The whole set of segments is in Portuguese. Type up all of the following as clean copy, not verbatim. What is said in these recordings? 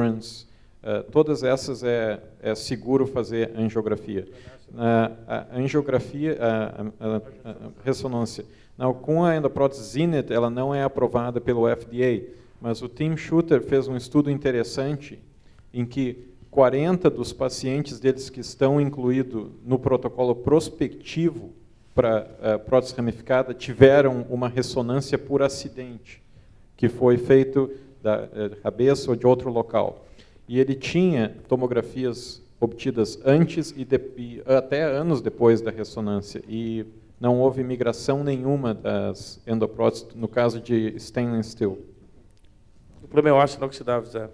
Endurance, todas essas é seguro fazer angiografia. A angiografia, a ressonância. Não, com a endoprótese Zenith, ela não é aprovada pelo FDA, mas o Tim Schutter fez um estudo interessante em que 40 dos pacientes deles que estão incluídos no protocolo prospectivo para prótese ramificada tiveram uma ressonância por acidente, que foi feito da cabeça ou de outro local. E ele tinha tomografias obtidas antes e até anos depois da ressonância, e não houve migração nenhuma das endopróteses, no caso de stainless steel. O problema é o ácido inoxidável, Zé.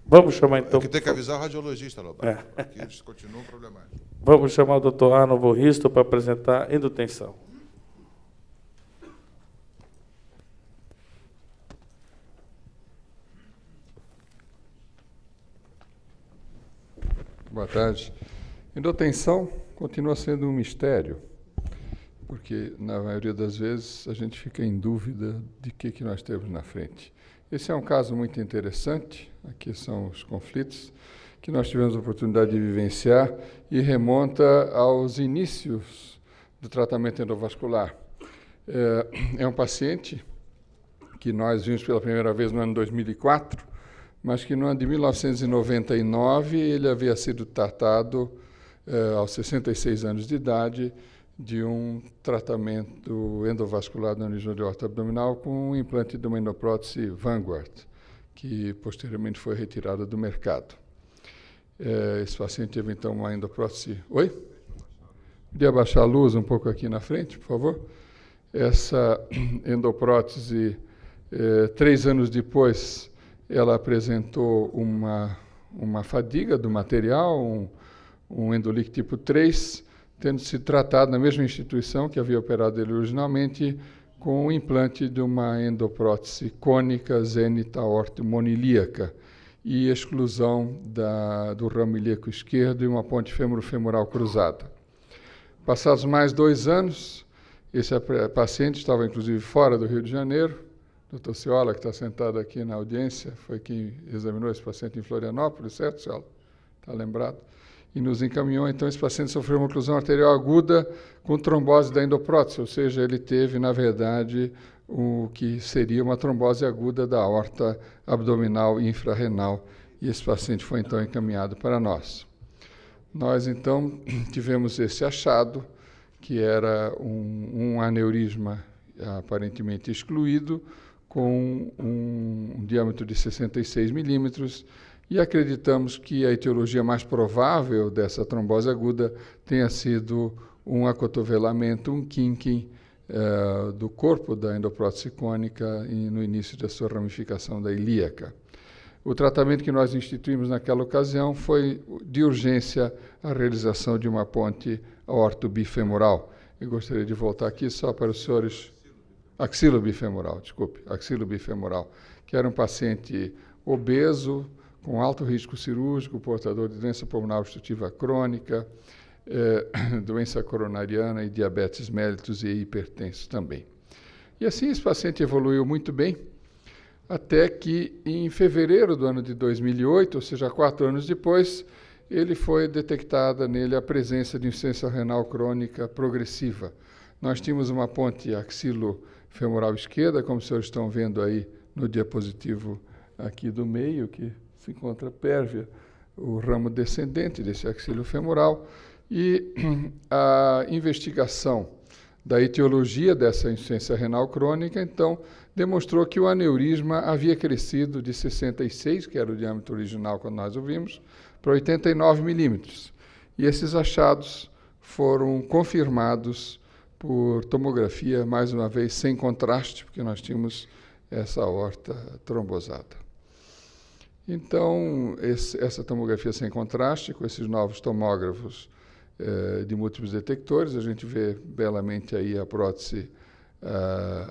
Vamos chamar, então... que tem que avisar o radiologista, Lobato, porque eles continuam problemáticos. Vamos chamar o Dr. Arnold Vorristo para apresentar endotensão. Boa tarde. Endotensão continua sendo um mistério, porque, na maioria das vezes, a gente fica em dúvida de que nós temos na frente. Esse é um caso muito interessante, aqui são os conflitos, que nós tivemos a oportunidade de vivenciar e remonta aos inícios do tratamento endovascular. É um paciente que nós vimos pela primeira vez no ano 2004, mas que no ano de 1999 ele havia sido tratado aos 66 anos de idade de um tratamento endovascular do aneurisma de aorta abdominal com um implante de uma endoprótese Vanguard, que posteriormente foi retirada do mercado. Esse paciente teve então uma endoprótese... Oi? Podia abaixar a luz um pouco aqui na frente, por favor? Essa endoprótese, 3 anos depois, ela apresentou uma fadiga do material, um endolique tipo 3, tendo se tratado na mesma instituição que havia operado ele originalmente, com o implante de uma endoprótese cônica zênita aorto-monilíaca e exclusão do ramo ilíaco esquerdo e uma ponte fêmuro-femoral cruzada. Passados mais 2 anos, esse paciente estava inclusive fora do Rio de Janeiro. O Dr. Ciola, que está sentado aqui na audiência, foi quem examinou esse paciente em Florianópolis, certo, Ciola? Está lembrado? E nos encaminhou, então, esse paciente sofreu uma oclusão arterial aguda com trombose da endoprótese, ou seja, ele teve, na verdade, o que seria uma trombose aguda da aorta abdominal e infrarrenal, e esse paciente foi, então, encaminhado para nós. Nós, então, tivemos esse achado, que era um aneurisma aparentemente excluído, com um diâmetro de 66 milímetros, e acreditamos que a etiologia mais provável dessa trombose aguda tenha sido um acotovelamento, um kinking do corpo da endoprótese cônica no início da sua ramificação da ilíaca. O tratamento que nós instituímos naquela ocasião foi, de urgência, a realização de uma ponte aorto-bifemoral. Eu gostaria de voltar aqui só para os senhores... Axilobifemoral, desculpe, axilobifemoral, que era um paciente obeso, com alto risco cirúrgico, portador de doença pulmonar obstrutiva crônica, doença coronariana e diabetes mellitus e hipertenso também. E assim esse paciente evoluiu muito bem, até que em fevereiro do ano de 2008, ou seja, 4 anos depois, ele foi detectada nele a presença de insuficiência renal crônica progressiva. Nós tínhamos uma ponte axilofemoral esquerda, como os senhores estão vendo aí no diapositivo aqui do meio, que se encontra pérvia, o ramo descendente desse axilofemoral, e a investigação da etiologia dessa insuficiência renal crônica, então, demonstrou que o aneurisma havia crescido de 66, que era o diâmetro original quando nós o vimos, para 89 milímetros. E esses achados foram confirmados por tomografia, mais uma vez, sem contraste, porque nós tínhamos essa aorta trombosada. Então, essa tomografia sem contraste, com esses novos tomógrafos de múltiplos detectores, a gente vê belamente aí a prótese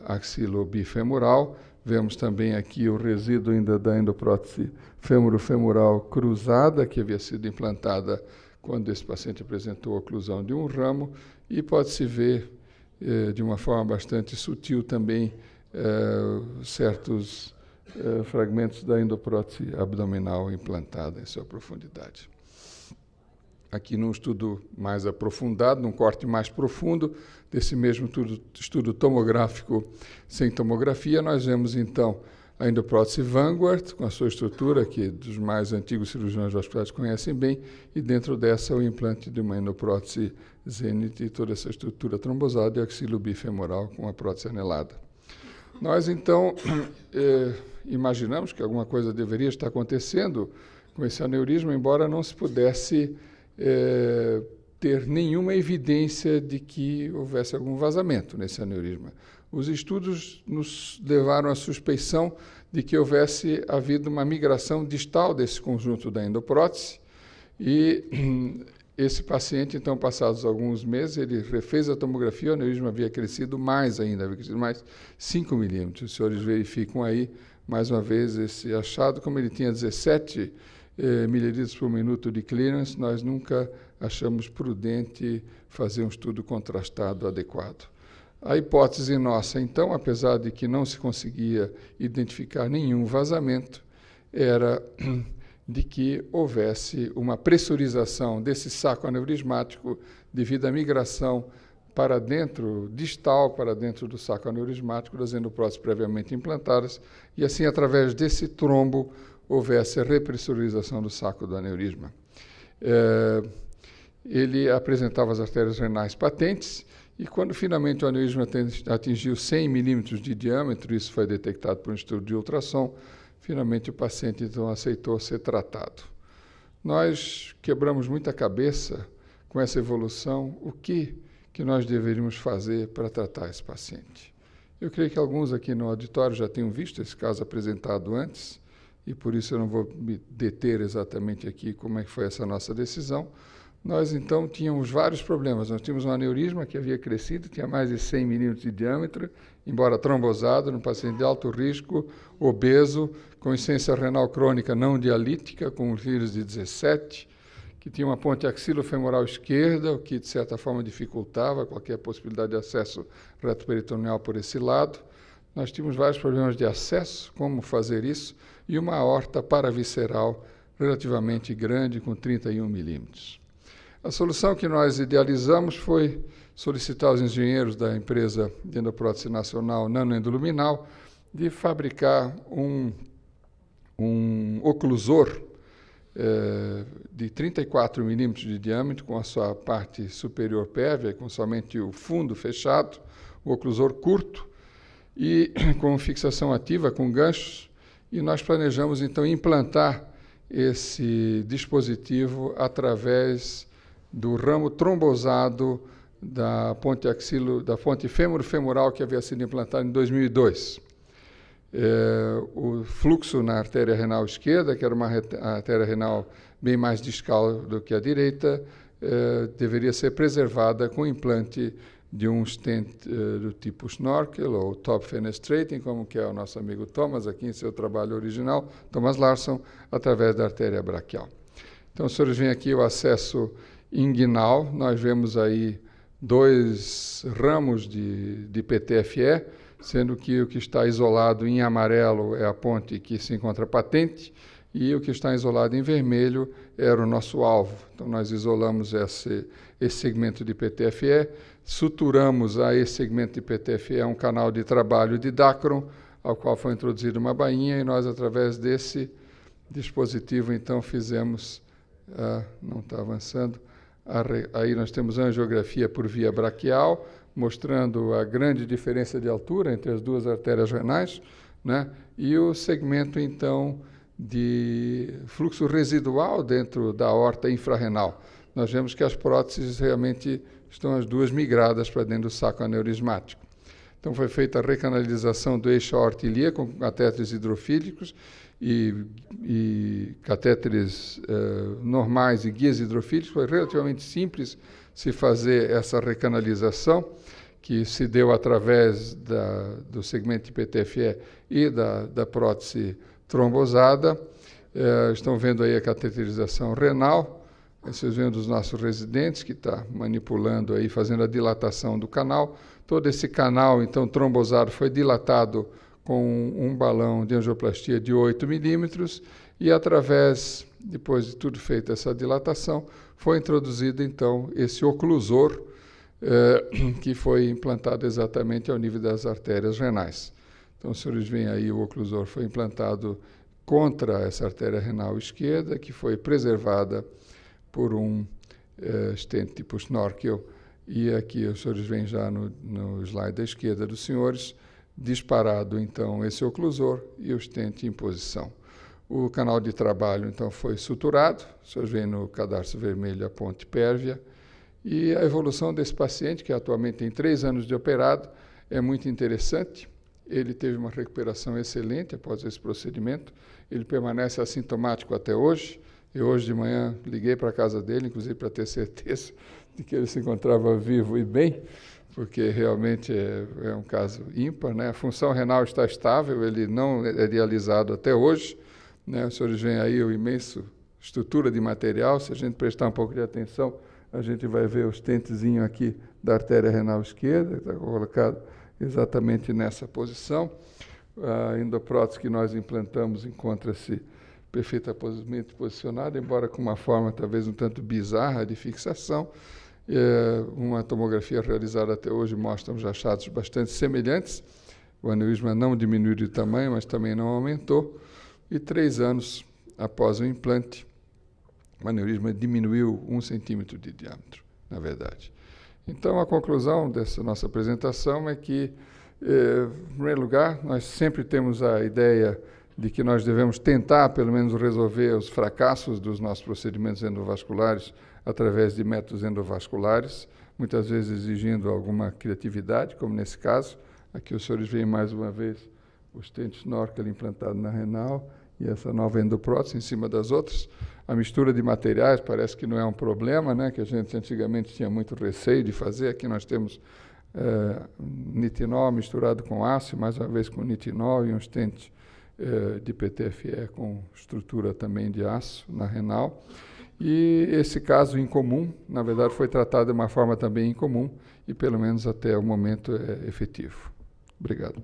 axilobifemoral, vemos também aqui o resíduo ainda da endoprótese fêmuro-femoral cruzada, que havia sido implantada quando esse paciente apresentou a oclusão de um ramo, e pode-se ver de uma forma bastante sutil também certos fragmentos da endoprótese abdominal implantada em sua profundidade. Aqui num estudo mais aprofundado, num corte mais profundo, desse mesmo estudo tomográfico sem tomografia, nós vemos então a endoprótese Vanguard, com a sua estrutura, que dos mais antigos cirurgiões vasculares conhecem bem, e dentro dessa o implante de uma endoprótese Zenith e toda essa estrutura trombosada e axilo bifemoral com a prótese anelada. Nós então imaginamos que alguma coisa deveria estar acontecendo com esse aneurisma, embora não se pudesse ter nenhuma evidência de que houvesse algum vazamento nesse aneurisma. Os estudos nos levaram à suspeição de que houvesse havido uma migração distal desse conjunto da endoprótese e esse paciente, então, passados alguns meses, ele refez a tomografia, o aneurisma havia crescido mais ainda, havia crescido mais 5 milímetros. Os senhores verificam aí, mais uma vez, esse achado. Como ele tinha 17 mililitros por minuto de clearance, nós nunca achamos prudente fazer um estudo contrastado adequado. A hipótese nossa, então, apesar de que não se conseguia identificar nenhum vazamento, era de que houvesse uma pressurização desse saco aneurismático devido à migração para dentro, distal, para dentro do saco aneurismático das endopróteses previamente implantadas, e assim, através desse trombo, houvesse a repressurização do saco do aneurisma. Ele apresentava as artérias renais patentes, e quando finalmente o aneurisma atingiu 100 milímetros de diâmetro, isso foi detectado por um estudo de ultrassom, finalmente o paciente então aceitou ser tratado. Nós quebramos muita cabeça com essa evolução, o que nós deveríamos fazer para tratar esse paciente. Eu creio que alguns aqui no auditório já tenham visto esse caso apresentado antes, e por isso eu não vou me deter exatamente aqui como é que foi essa nossa decisão. Nós, então, tínhamos vários problemas. Nós tínhamos um aneurisma que havia crescido, tinha mais de 100 milímetros de diâmetro, embora trombosado, num paciente de alto risco, obeso, com insuficiência renal crônica não dialítica, com vírus de 17, que tinha uma ponte axilofemoral esquerda, o que, de certa forma, dificultava qualquer possibilidade de acesso retroperitoneal por esse lado. Nós tínhamos vários problemas de acesso, como fazer isso, e uma aorta paravisceral relativamente grande, com 31 milímetros. A solução que nós idealizamos foi solicitar aos engenheiros da empresa de endoprótese nacional nanoendoluminal de fabricar um oclusor de 34 milímetros de diâmetro, com a sua parte superior pérvia, com somente o fundo fechado, o oclusor curto e com fixação ativa, com ganchos, e nós planejamos então implantar esse dispositivo através do ramo trombosado da ponte fêmuro-femoral que havia sido implantada em 2002. O fluxo na artéria renal esquerda, que era uma artéria renal bem mais discal do que a direita, deveria ser preservada com implante de um stent do tipo Snorkel ou Top Fenestrating, como que é o nosso amigo Thomas aqui em seu trabalho original, Thomas Larsson, através da artéria braquial. Então, os senhores veem aqui o acesso inguinal, nós vemos aí 2 ramos de PTFE, sendo que o que está isolado em amarelo é a ponte que se encontra patente e o que está isolado em vermelho era o nosso alvo. Então, nós isolamos esse segmento de PTFE, suturamos a esse segmento de PTFE um canal de trabalho de Dacron, ao qual foi introduzida uma bainha, e nós, através desse dispositivo, então, fizemos... não está avançando. Aí nós temos a angiografia por via braquial, mostrando a grande diferença de altura entre as duas artérias renais, né? E o segmento, então, de fluxo residual dentro da aorta infrarrenal. Nós vemos que as próteses realmente estão as duas migradas para dentro do saco aneurismático. Então, foi feita a recanalização do eixo aorta-ilíaco com catéteres hidrofílicos e catéteres normais e guias hidrofílicos. Foi relativamente simples se fazer essa recanalização, que se deu através do segmento de PTFE e da prótese trombosada. Estão vendo aí a cateterização renal. Vocês veem dos nossos residentes, que está manipulando aí, fazendo a dilatação do canal. Todo esse canal, então, trombosado, foi dilatado com um balão de angioplastia de 8 milímetros e, através, depois de tudo feito essa dilatação, foi introduzido, então, esse oclusor, que foi implantado exatamente ao nível das artérias renais. Então, os senhores veem aí, o oclusor foi implantado contra essa artéria renal esquerda, que foi preservada por um stent tipo snorkel, e aqui os senhores veem já no slide da esquerda dos senhores, disparado então esse oclusor e o stent em posição. O canal de trabalho então foi suturado, os senhores veem no cadarço vermelho a ponte pérvia, e a evolução desse paciente, que atualmente tem 3 anos de operado, é muito interessante. Ele teve uma recuperação excelente após esse procedimento, ele permanece assintomático até hoje. E hoje de manhã liguei para a casa dele, inclusive para ter certeza de que ele se encontrava vivo e bem, porque realmente é um caso ímpar, né? A função renal está estável, ele não é dialisado até hoje, né? Os senhores veem aí a imensa estrutura de material, se a gente prestar um pouco de atenção, a gente vai ver o stentezinho aqui da artéria renal esquerda, que está colocado exatamente nessa posição. A endoprótese que nós implantamos encontra-se perfeitamente posicionada, embora com uma forma talvez um tanto bizarra de fixação. Uma tomografia realizada até hoje mostra uns achados bastante semelhantes. O aneurisma não diminuiu de tamanho, mas também não aumentou. E 3 anos após o implante, o aneurisma diminuiu 1 centímetro de diâmetro, na verdade. Então, a conclusão dessa nossa apresentação é que, em primeiro lugar, nós sempre temos a ideia de que nós devemos tentar, pelo menos, resolver os fracassos dos nossos procedimentos endovasculares através de métodos endovasculares, muitas vezes exigindo alguma criatividade, como nesse caso. Aqui os senhores veem mais uma vez o stent snorkel implantado na renal e essa nova endoprótese em cima das outras. A mistura de materiais parece que não é um problema, né, que a gente antigamente tinha muito receio de fazer. Aqui nós temos nitinol misturado com aço, mais uma vez com nitinol, e um stent de PTFE com estrutura também de aço na renal. E esse caso incomum, na verdade, foi tratado de uma forma também incomum e, pelo menos até o momento, é efetivo. Obrigado.